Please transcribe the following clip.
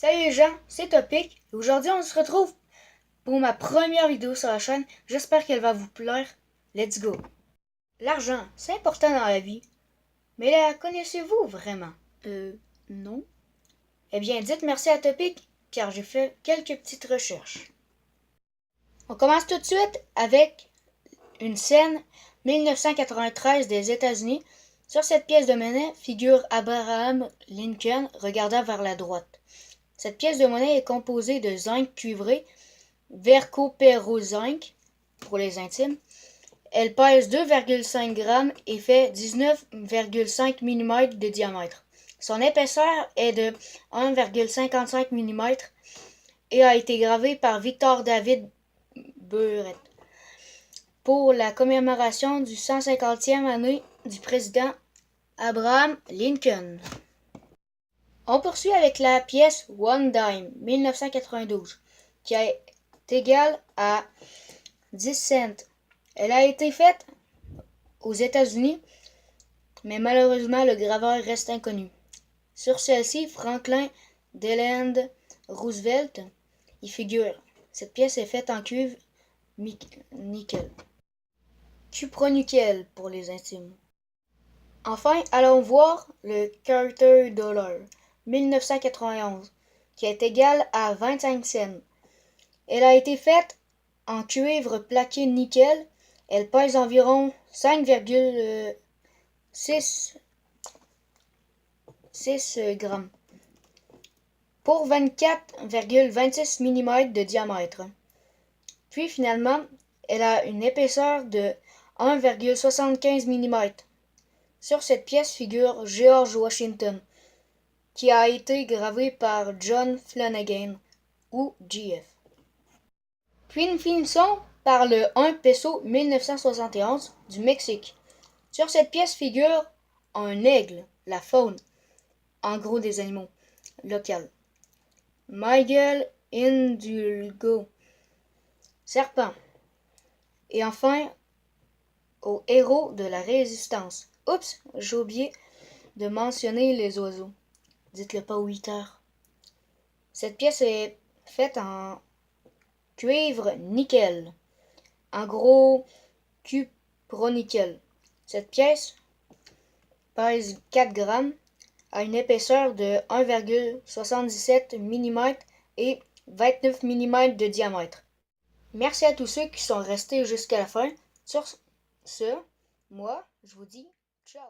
Salut les gens, c'est Topic et aujourd'hui on se retrouve pour ma première vidéo sur la chaîne. J'espère qu'elle va vous plaire. Let's go! L'argent, c'est important dans la vie, mais la connaissez-vous vraiment? Non. Eh bien, dites merci à Topic car j'ai fait quelques petites recherches. On commence tout de suite avec une scène 1993 des États-Unis. Sur cette pièce de monnaie figure Abraham Lincoln regardant vers la droite. Cette pièce de monnaie est composée de zinc cuivré, vercopérozinc pour les intimes. Elle pèse 2,5 grammes et fait 19,5 mm de diamètre. Son épaisseur est de 1,55 mm et a été gravée par Victor David Burette pour la commémoration du 150e année du président Abraham Lincoln. On poursuit avec la pièce One Dime 1992 qui est égale à 10 cents. Elle a été faite aux États-Unis, mais malheureusement le graveur reste inconnu. Sur celle-ci, Franklin Delano Roosevelt y figure. Cette pièce est faite en cuivre nickel. Cupronickel pour les intimes. Enfin, allons voir le Carter Dollar 1991 qui est égal à 25 cents. Elle a été faite en cuivre plaqué nickel. Elle pèse environ 5,6 grammes pour 24,26 mm de diamètre. Puis finalement, elle a une épaisseur de 1,75 mm. Sur cette pièce figure George Washington, qui a été gravé par John Flanagan ou JF. Puis nous finissons par le 1 peso 1971 du Mexique. Sur cette pièce figure un aigle, la faune, en gros des animaux locaux. Miguel Hidalgo, serpent. Et enfin, au héros de la résistance. Oups, j'ai oublié de mentionner les oiseaux. Dites-le pas aux 8 heures. Cette pièce est faite en cuivre nickel, en gros cupronickel. Cette pièce pèse 4 grammes, a une épaisseur de 1,77 mm et 29 mm de diamètre. Merci à tous ceux qui sont restés jusqu'à la fin. Sur ce, moi, je vous dis ciao!